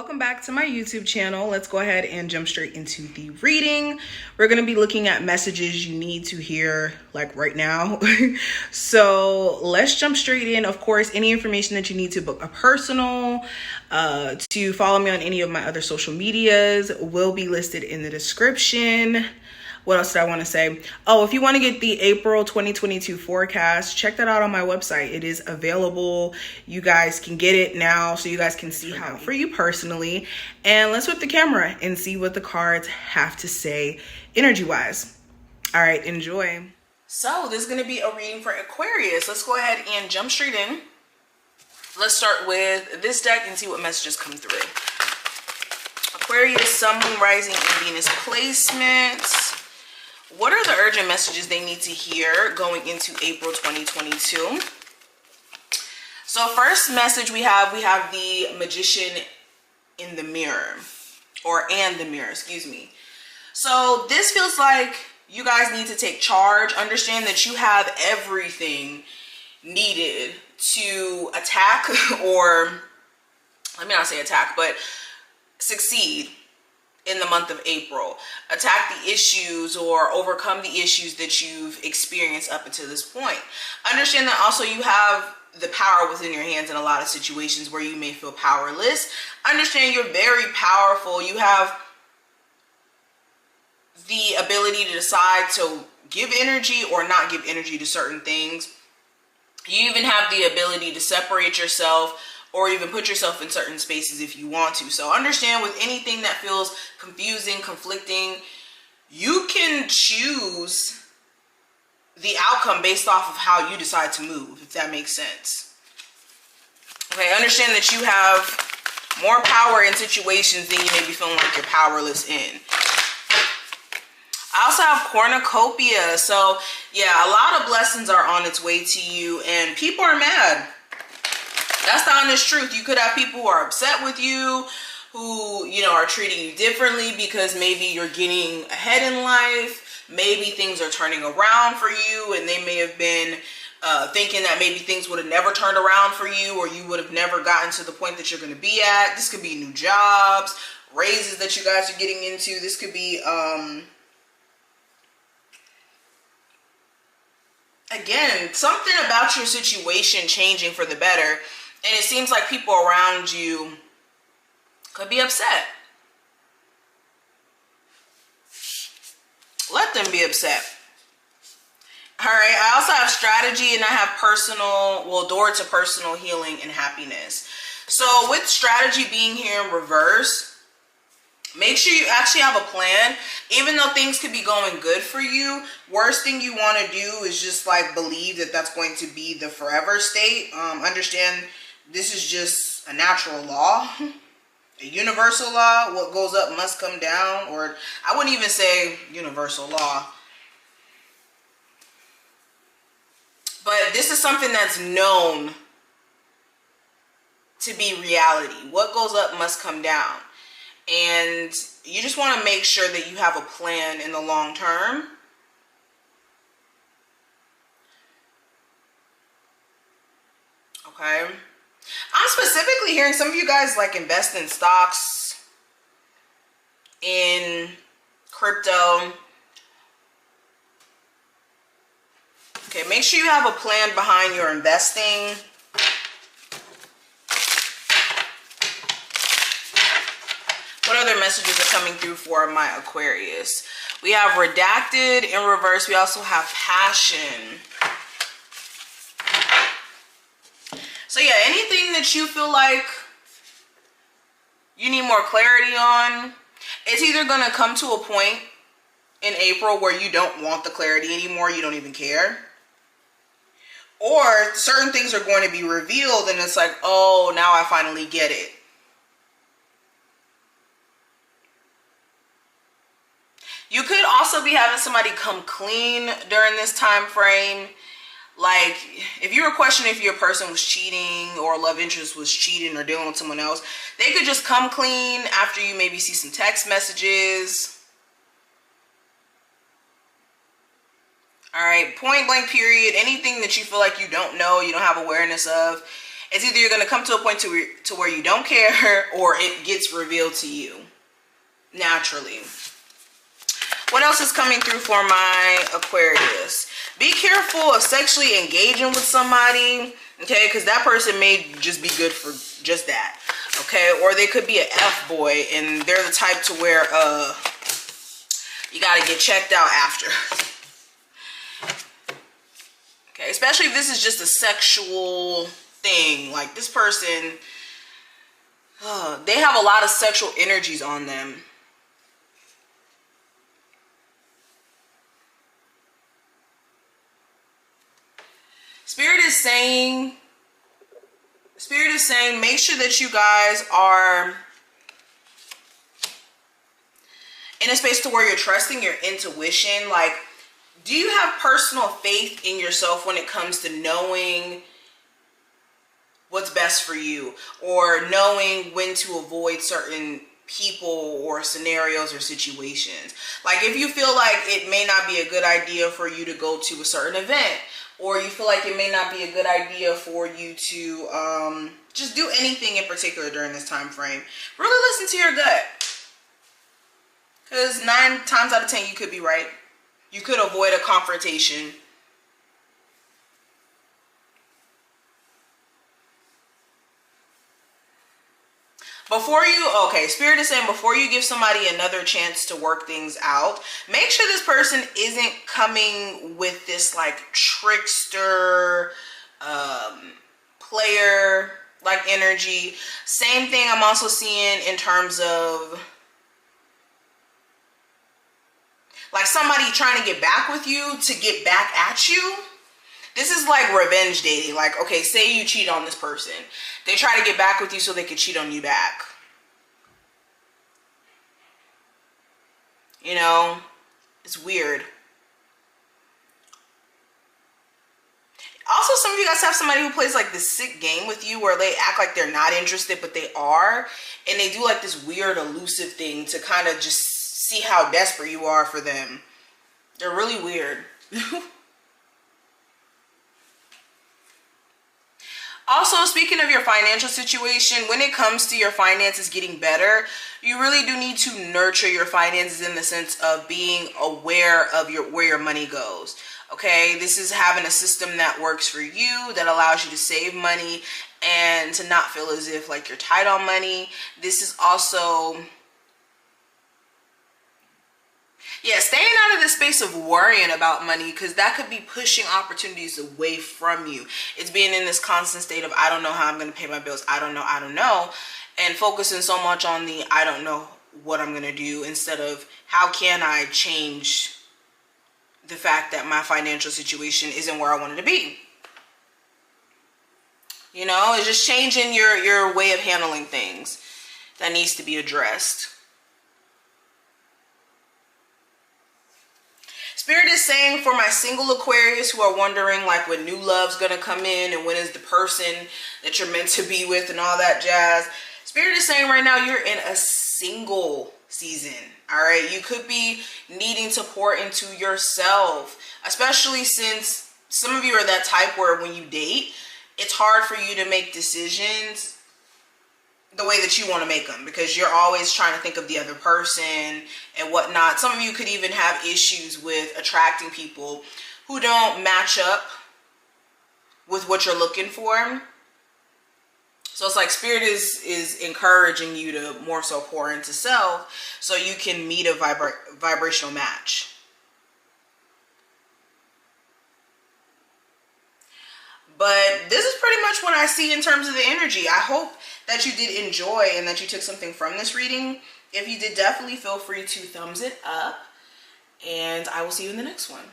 Welcome back to my YouTube channel. Let's go ahead and jump straight into the reading. We're going to be looking at messages you need to hear like right now. So let's jump straight in. Of course, any information that you need to book a personal, to follow me on any of my other social medias will be listed in the description. What else did I want to say? Oh, if you want to get the April 2022 forecast, check that out on my website. It is available. You guys can get it now so you guys can see how for you personally. And let's whip the camera and see what the cards have to say energy-wise. All right, enjoy. So this is going to be a reading for Aquarius. Let's go ahead and jump straight in. Let's start with this deck and see what messages come through. Aquarius, Sun, Moon, Rising, and Venus placements. What are the urgent messages they need to hear going into April 2022? So first message we have the Magician in the mirror, and the mirror, excuse me. So this feels like you guys need to take charge. Understand that you have everything needed to attack, or let me not say attack, but succeed in the month of April. Attack the issues or overcome the issues that you've experienced up until this point. Understand that also you have the power within your hands in a lot of situations where you may feel powerless. Understand you're very powerful. You have the ability to decide to give energy or not give energy to certain things. You even have the ability to separate yourself or even put yourself in certain spaces if you want to. So understand with anything that feels confusing, conflicting, you can choose the outcome based off of how you decide to move, if that makes sense. Okay, understand that you have more power in situations than you may be feeling like you're powerless in. I also have cornucopia. So yeah, a lot of blessings are on its way to you and people are mad. That's the honest truth. You could have people who are upset with you, who, you know, are treating you differently because maybe you're getting ahead in life. Maybe things are turning around for you and they may have been thinking that maybe things would have never turned around for you, or you would have never gotten to the point that you're going to be at. This could be new jobs, raises that you guys are getting into. This could be, again, something about your situation changing for the better. And it seems like people around you could be upset. Let them be upset. All right, I also have strategy and I have personal, well, door to personal healing and happiness. So with strategy being here in reverse, make sure you actually have a plan. Even though things could be going good for you, worst thing you want to do is just like believe that that's going to be the forever state. Understand this is just a natural law, a universal law. What goes up must come down, or I wouldn't even say universal law. But this is something that's known to be reality. What goes up must come down. And you just want to make sure that you have a plan in the long term. Okay. I'm specifically hearing some of you guys like invest in stocks, in crypto. Okay, make sure you have a plan behind your investing. What other messages are coming through for my Aquarius? We have redacted in reverse. We also have passion. So yeah, anything that you feel like you need more clarity on, it's either going to come to a point in April where you don't want the clarity anymore, you don't even care. Or certain things are going to be revealed and it's like, oh, now I finally get it. You could also be having somebody come clean during this time frame. Like, if you were questioning if your person was cheating or a love interest was cheating or dealing with someone else, they could just come clean after you maybe see some text messages. All right, point blank period. Anything that you feel like you don't know, you don't have awareness of, It's either you're going to come to a point to where you don't care, or it gets revealed to you naturally. What else is coming through for my Aquarius? Be careful of sexually engaging with somebody, okay? Because that person may just be good for just that, okay? Or they could be an F-boy, and they're the type to where you got to get checked out after. Okay, especially if this is just a sexual thing. Like this person, they have a lot of sexual energies on them. Spirit is saying, make sure that you guys are in a space to where you're trusting your intuition. Like, do you have personal faith in yourself when it comes to knowing what's best for you, or knowing when to avoid certain people or scenarios or situations? Like if you feel like it may not be a good idea for you to go to a certain event, or you feel like it may not be a good idea for you to just do anything in particular during this time frame, really listen to your gut. Because 9 times out of 10, you could be right. You could avoid a confrontation. Spirit is saying before you give somebody another chance to work things out, make sure this person isn't coming with this like trickster, player like energy. Same thing I'm also seeing in terms of like somebody trying to get back with you to get back at you. This is like revenge dating. Like, okay, say you cheat on this person. They try to get back with you so they can cheat on you back. You know, it's weird. Also, some of you guys have somebody who plays like this sick game with you where they act like they're not interested, but they are. And they do like this weird elusive thing to kind of just see how desperate you are for them. They're really weird. Also, speaking of your financial situation, when it comes to your finances getting better, you really do need to nurture your finances in the sense of being aware of where your money goes. Okay, this is having a system that works for you, that allows you to save money and to not feel as if like you're tight on money. This is also, yeah, staying out of the space of worrying about money, because that could be pushing opportunities away from you. It's being in this constant state of, I don't know how I'm going to pay my bills. I don't know. And focusing so much on the, I don't know what I'm going to do, instead of how can I change the fact that my financial situation isn't where I wanted to be. You know, it's just changing your way of handling things that needs to be addressed. Spirit is saying for my single Aquarius who are wondering like when new love's gonna come in and when is the person that you're meant to be with and all that jazz. Spirit is saying right now you're in a single season, all right? You could be needing to pour into yourself, especially since some of you are that type where when you date, it's hard for you to make decisions the way that you want to make them, because you're always trying to think of the other person and whatnot. Some of you could even have issues with attracting people who don't match up with what you're looking for. So it's like Spirit is encouraging you to more so pour into self so you can meet a vibrational match. But this is pretty much what I see in terms of the energy. I hope that you did enjoy and that you took something from this reading. If you did, definitely feel free to thumbs it up. And I will see you in the next one.